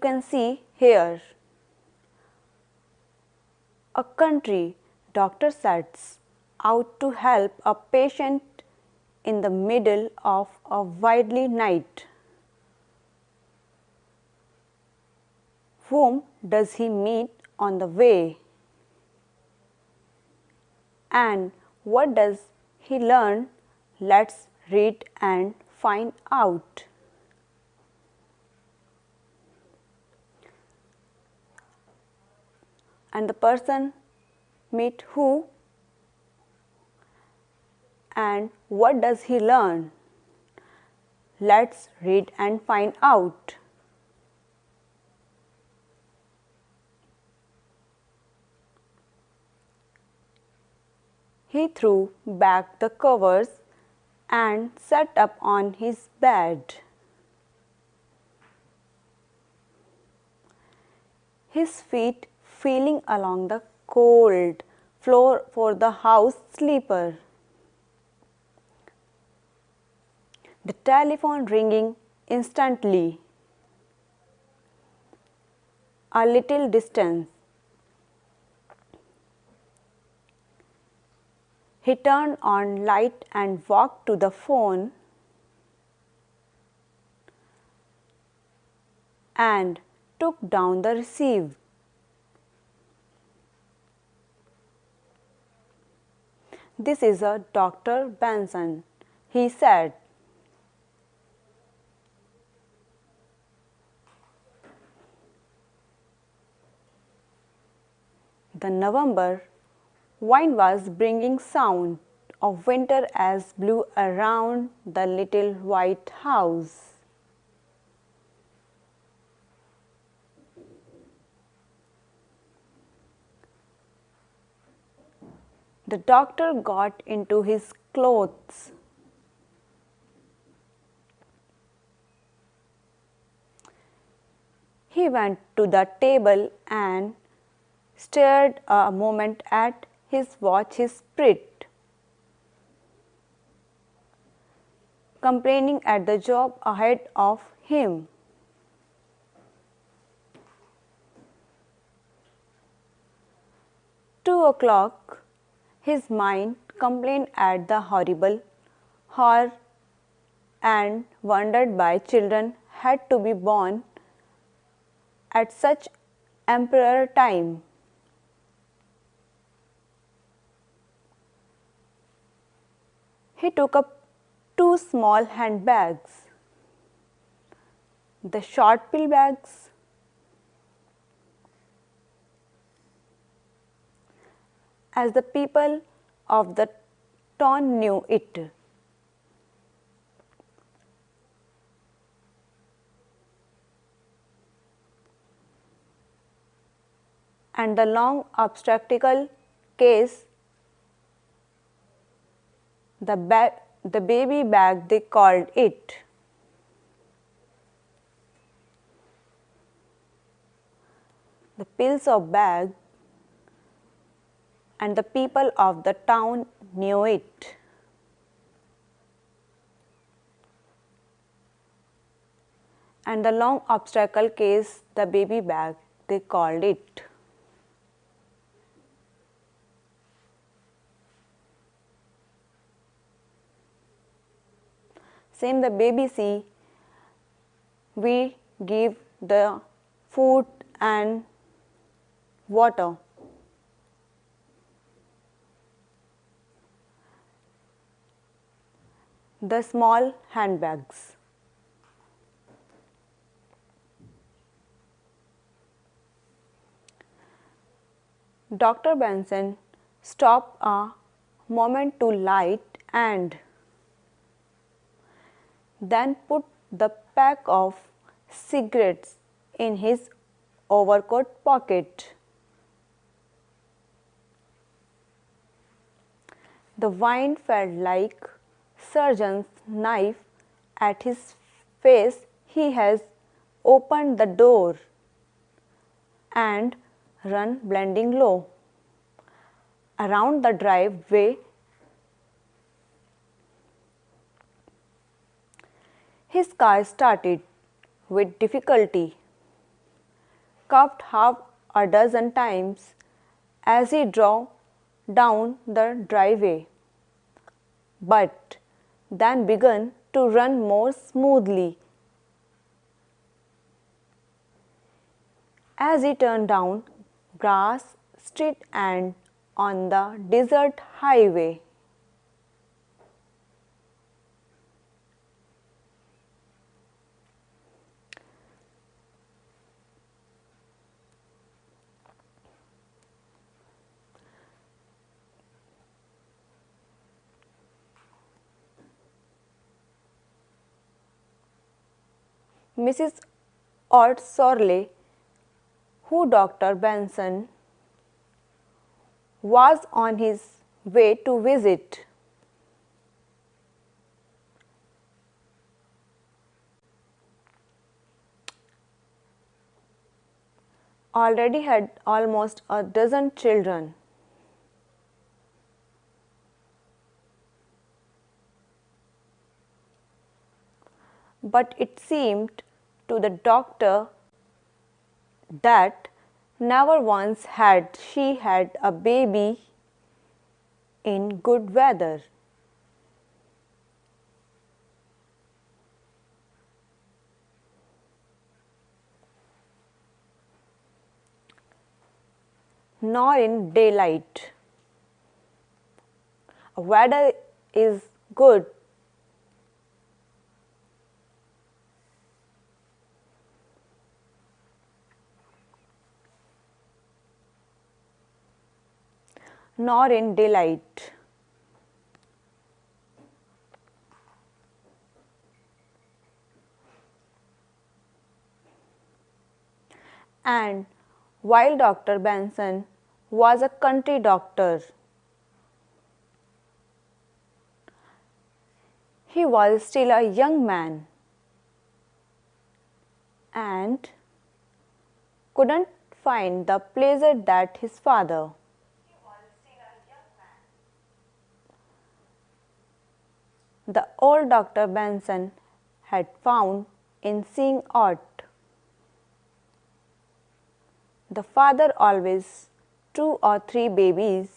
can see here. A country doctor sets out to help a patient in the middle of a widely night. Whom does he meet on the way? And what does he learn? Let's read and find out. And the person meet who? And what does he learn? Let's read and find out. He threw back the covers and sat up on his bed. His feet feeling along the cold floor for the house sleeper. The telephone ringing instantly. A little distance. He turned on light and walked to the phone and took down the receive. This is a Dr. Benson, he said. The November wind was bringing sound of winter as blew around the little white house. The doctor got into his clothes. He went to the table and stared a moment at his watch. His spirit, complaining at the job ahead of him. "2 o'clock, his mind complained at the horrible horror and wondered why children had to be born at such emperor time. He took up 2 small handbags, the short pill bags. As the people of the town knew it. And the long obstetrical case, the baby bag they called it. The pills of bag, and the people of the town knew it. And the long obstacle case, the baby bag they called it. Same the baby see, we give the food and water. The small handbags. Dr. Benson stopped a moment to light and then put the pack of cigarettes in his overcoat pocket. The wind felt like surgeon's knife at his face. He has opened the door and run blending low around the driveway. His car started with difficulty. coughed half a dozen times as he drove down the driveway, but then began to run more smoothly. As he turned down Grass Street and on the desert highway, Mrs. Ott Sorley, who Dr. Benson was on his way to visit, already had almost a dozen children. But it seemed to the doctor that never once had she had a baby in good weather. Nor in daylight. Weather is good, nor in daylight. And while Dr. Benson was a country doctor, he was still a young man and couldn't find the pleasure that his father, the old Dr. Benson, had found in seeing Ott. The father always 2 or 3 babies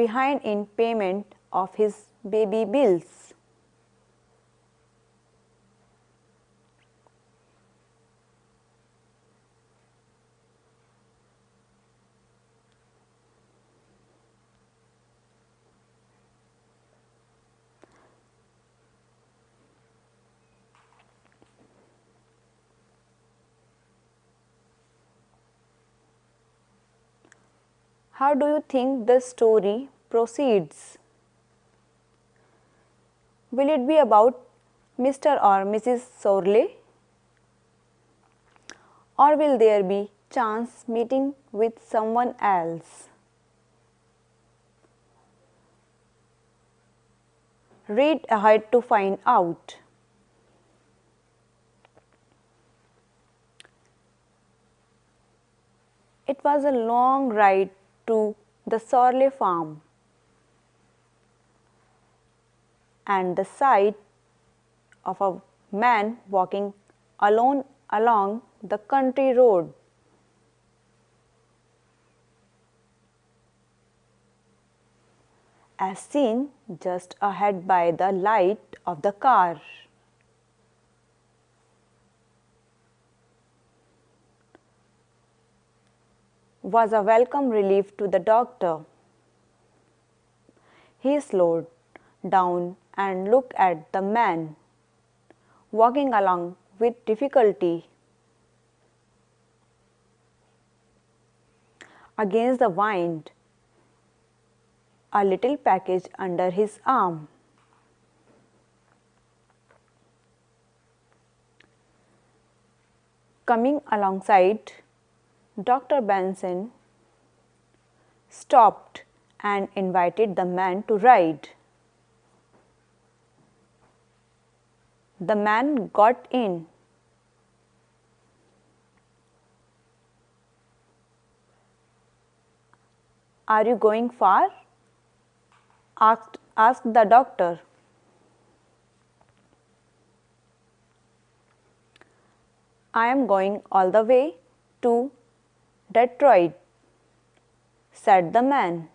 behind in payment of his baby bills. How do you think the story proceeds? Will it be about Mr. or Mrs. Sorley? Or will there be chance meeting with someone else? Read ahead to find out. It was a long ride to the Sorley farm, and the sight of a man walking alone along the country road as seen just ahead by the light of the car was a welcome relief to the doctor. He slowed down and looked at the man walking along with difficulty against the wind, a little package under his arm. Coming alongside, Dr. Benson stopped and invited the man to ride. The man got in. Are you going far? asked the doctor. I am going all the way to Detroit, said the man.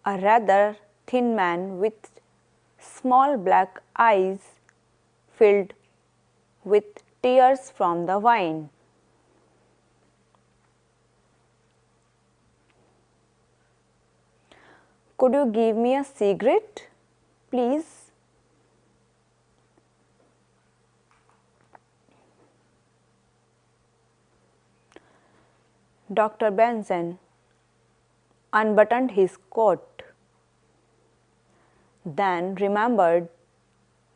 A rather thin man with small black eyes filled with tears from the wine. Could you give me a cigarette, please? Dr. Benson unbuttoned his coat, then remembered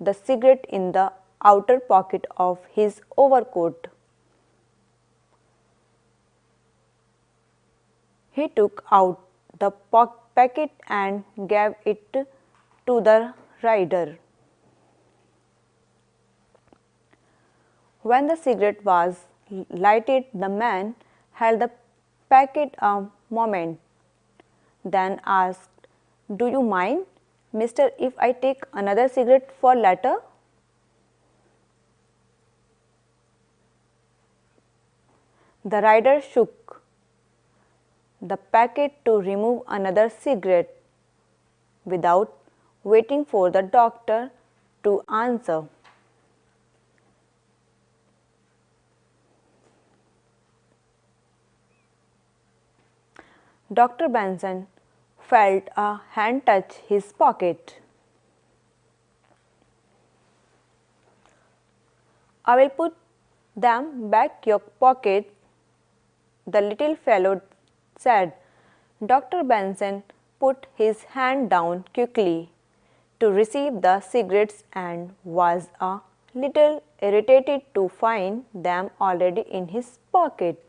the cigarette in the outer pocket of his overcoat. He took out the packet and gave it to the rider. When the cigarette was lighted, the man held the packet a moment, then asked, "Do you mind, mister, if I take another cigarette for later?" The rider shook the packet to remove another cigarette without waiting for the doctor to answer. Dr. Benson felt a hand touch his pocket. "I will put them back your pocket," the little fellow said. Dr. Benson put his hand down quickly to receive the cigarettes and was a little irritated to find them already in his pocket.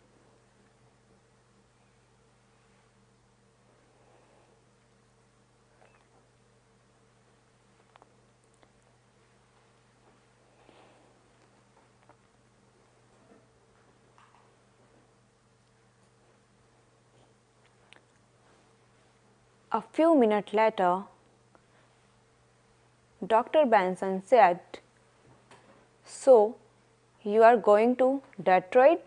A few minutes later, Dr. Benson said, "So, you are going to Detroit?"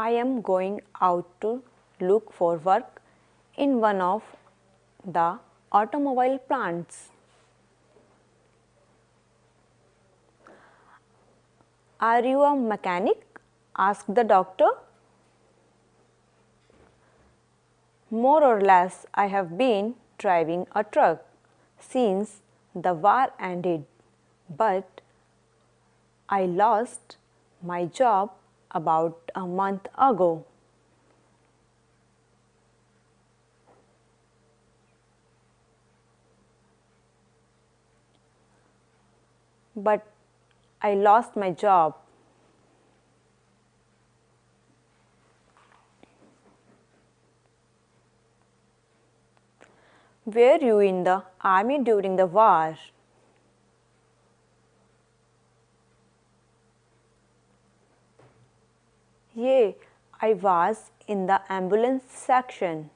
"I am going out to look for work in one of the automobile plants." "Are you a mechanic?" asked the doctor. "More or less. I have been driving a truck since the war ended, but I lost my job about a month ago." "But I lost my job." "Were you in the army during the war?" "Yeah, I was in the ambulance section."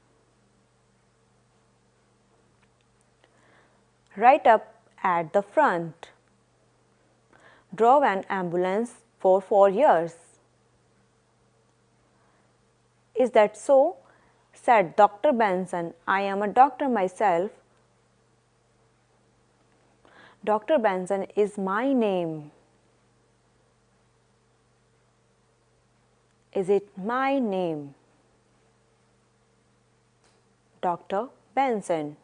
"Right up at the front." "Drove an ambulance for 4 years." "Is that so?" said Dr. Benson. "I am a doctor myself." "Dr. Benson is my name." "Is it my name?" "Dr. Benson."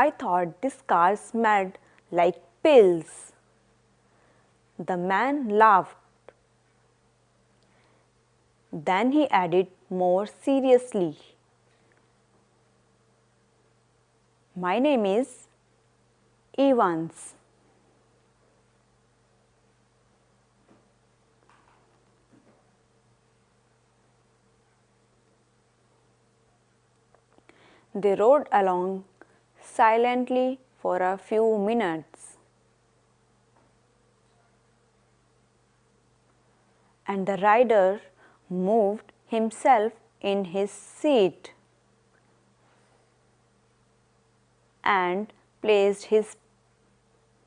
"I thought this car smelled like pills." The man laughed. Then he added more seriously, "My name is Evans." They rode along silently for a few minutes. And the rider moved himself in his seat and placed his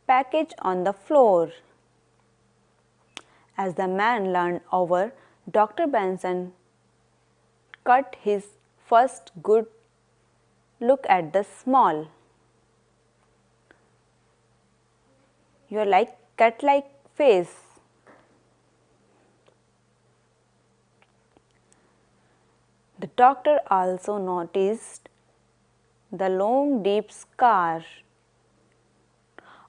package on the floor. As the man leaned over, Dr. Benson cut his first good look at the small. Your cat-like face. The doctor also noticed the long deep scar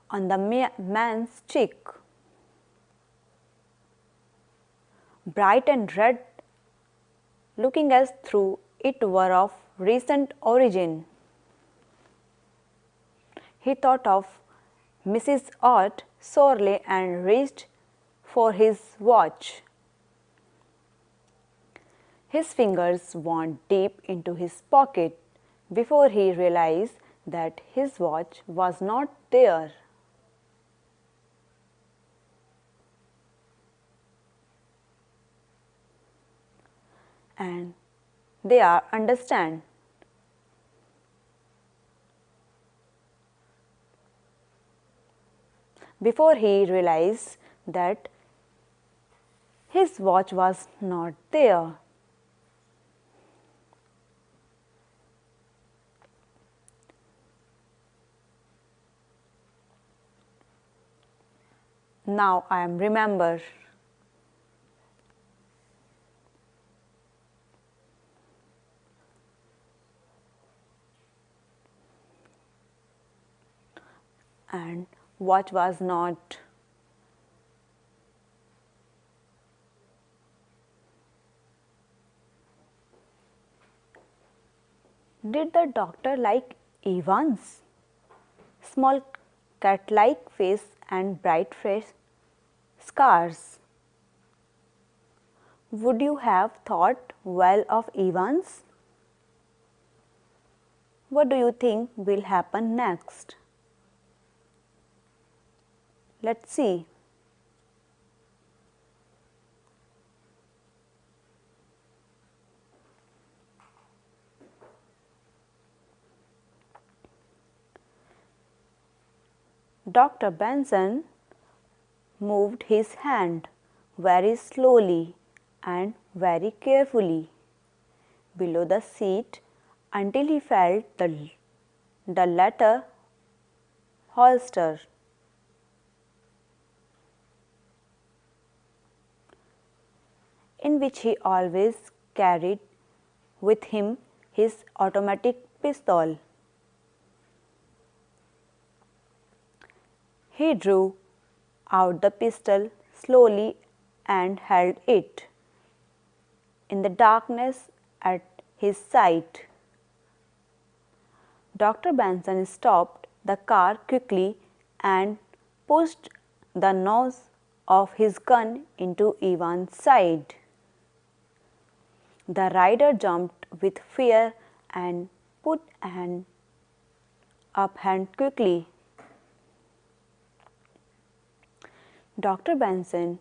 on the man's cheek, bright and red, looking as though it were of recent origin. He thought of Mrs. Ott Sorley and reached for his watch. His fingers went deep into his pocket before he realized that his watch was not there. And they are understand. Before he realized that his watch was not there. Now I am remember. And watch was not. Did the doctor like Evans? Small cat-like face and bright fresh scars. Would you have thought well of Evans? What do you think will happen next? Let's see. Dr. Benson moved his hand very slowly and very carefully below the seat until he felt the leather holster. In which he always carried with him his automatic pistol. He drew out the pistol slowly and held it in the darkness at his side. Dr. Benson stopped the car quickly and pushed the nose of his gun into Evan's side. The rider jumped with fear and put hand quickly. Dr. Benson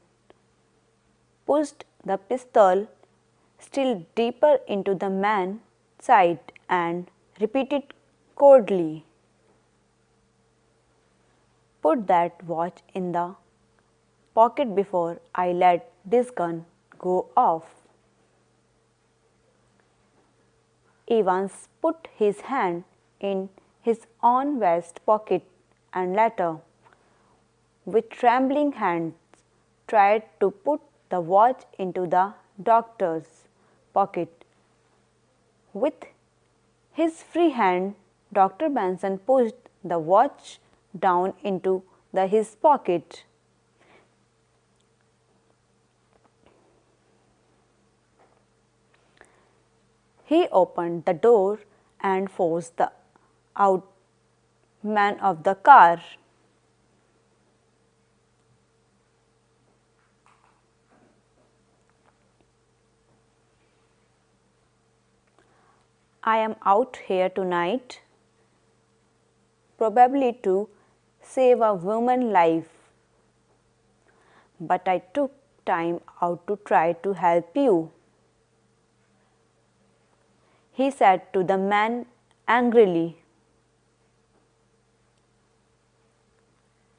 pushed the pistol still deeper into the man's side and repeated coldly, "Put that watch in the pocket before I let this gun go off." Evans put his hand in his own vest pocket and later, with trembling hands, tried to put the watch into the doctor's pocket. With his free hand, Dr. Benson pushed the watch down into his pocket. He opened the door and forced the out man of the car. "I am out here tonight," probably to save a woman's life. But I took time out to try to help you, he said to the man angrily.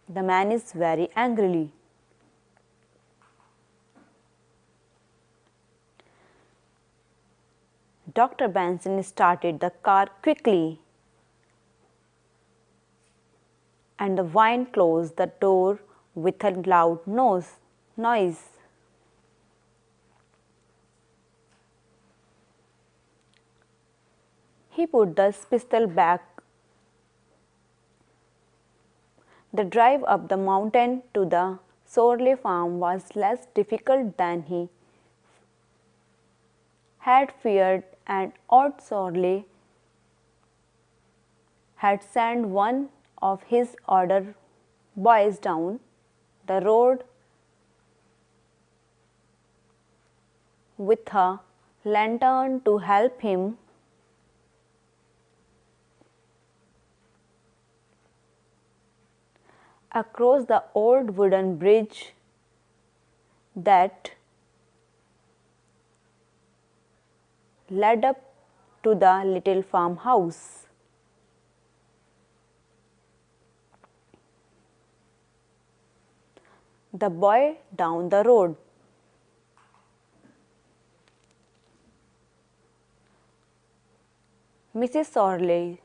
The man is very angrily. Dr. Benson started the car quickly, and the wine closed the door with a loud noise. He put the pistol back. The drive up the mountain to the Sorley farm was less difficult than he had feared, and old Sorley had sent one of his order boys down the road with a lantern to help him. Across the old wooden bridge that led up to the little farmhouse. The boy down the road. Mrs. Sorley,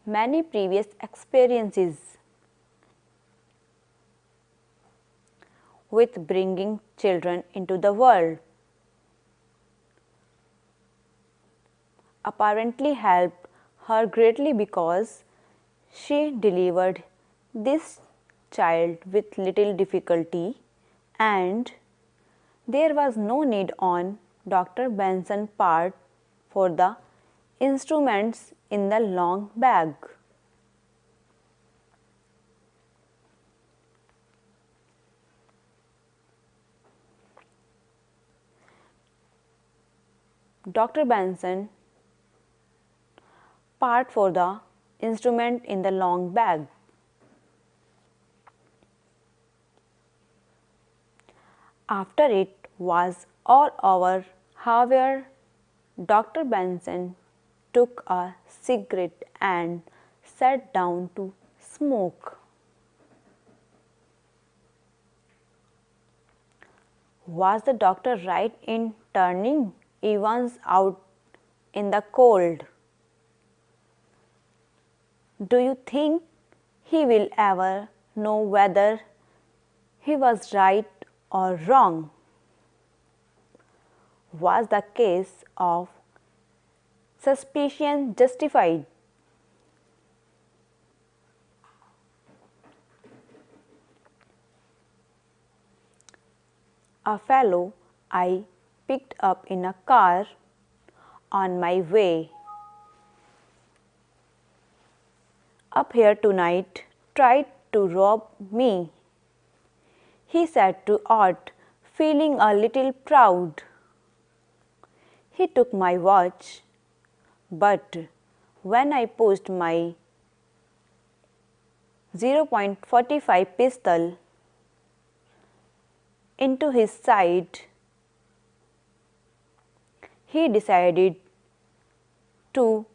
many previous experiences with bringing children into the world apparently helped her greatly because she delivered this child with little difficulty, and there was no need on Dr. Benson's part for the instruments in the long bag. Dr. Benson part for the instrument in the long bag. After it was all over, however, Dr. Benson took a cigarette and sat down to smoke. Was the doctor right in turning Evans out in the cold? Do you think he will ever know whether he was right or wrong? Was the case of suspicion justified? A fellow I picked up in a car on my way up here tonight tried to rob me, he said to Art, feeling a little proud. He took my watch, but when I pushed my .45 pistol into his side, he decided to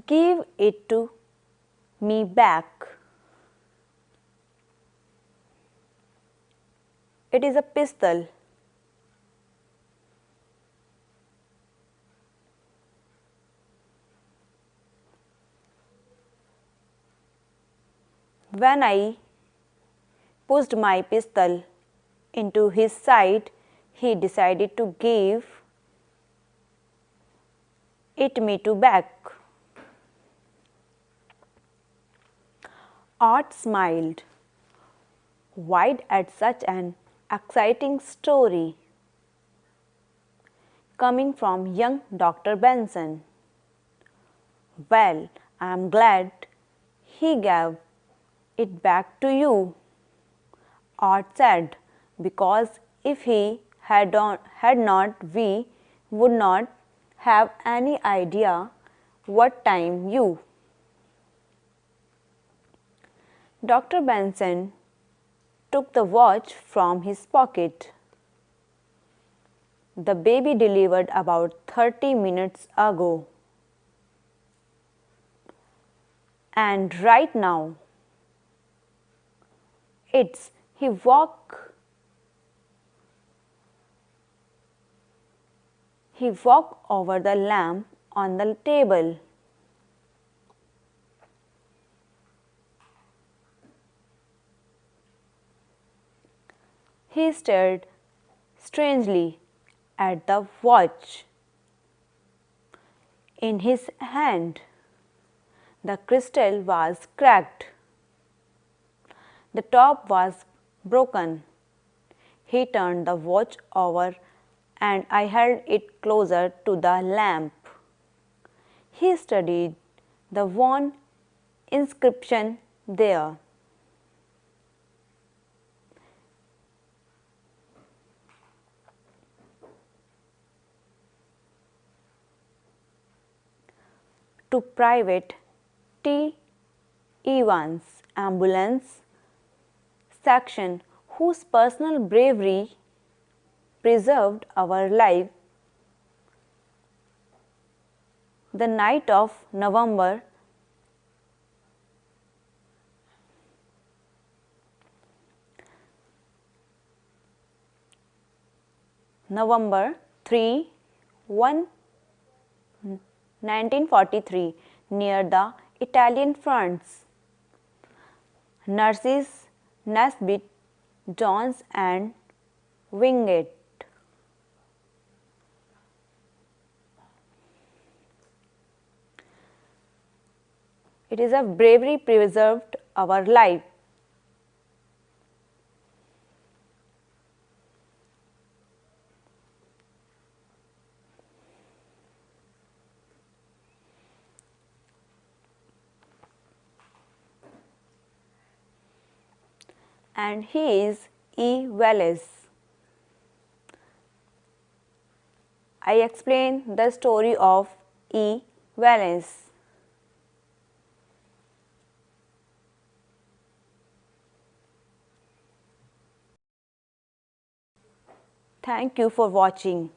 give it to me back. It is a pistol. When I pushed my pistol into his side, he decided to give it me to back. Art smiled wide at such an exciting story coming from young Dr. Benson. Well, I am glad he gave it back to you, Art said, because if he had not, we would not have any idea what time you Dr. Benson took the watch from his pocket. The baby delivered about 30 minutes ago. And right now, it's he walked over the lamp on the table. He stared strangely at the watch in his hand. The crystal was cracked. The top was broken. He turned the watch over and I held it closer to the lamp. He studied the worn inscription there. To Private T. Evans Ambulance Section, whose personal bravery preserved our life. The night of November 3, 1943, near the Italian fronts. Nurses Nesbit, Jones and Wingate. It is a bravery preserved our life. And he is E. Wallace. I explain the story of E. Wallace. Thank you for watching.